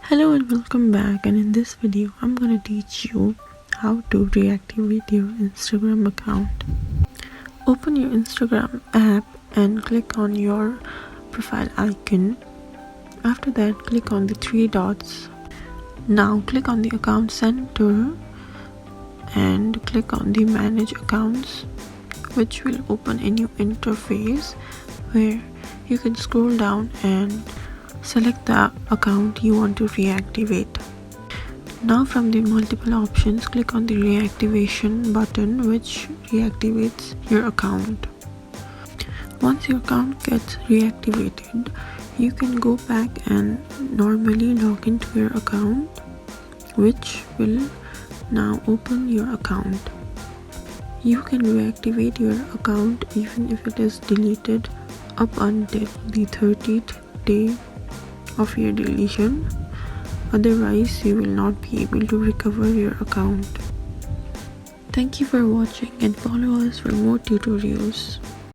Hello and welcome back, and in this video I'm gonna teach you how to reactivate your Instagram account. Open your Instagram app and click on your profile icon. After that, click on the three dots. Now click on the account center and click on the manage accounts, which will open a new interface where you can scroll down and select the account you want to reactivate. Now from the multiple options, click on the reactivation button, which reactivates your account. Once your account gets reactivated, you can go back and normally log into your account, which will now open your account. You can reactivate your account even if it is deleted up until the 30th day of your deletion. Otherwise, you will not be able to recover your account. Thank you for watching and follow us for more tutorials.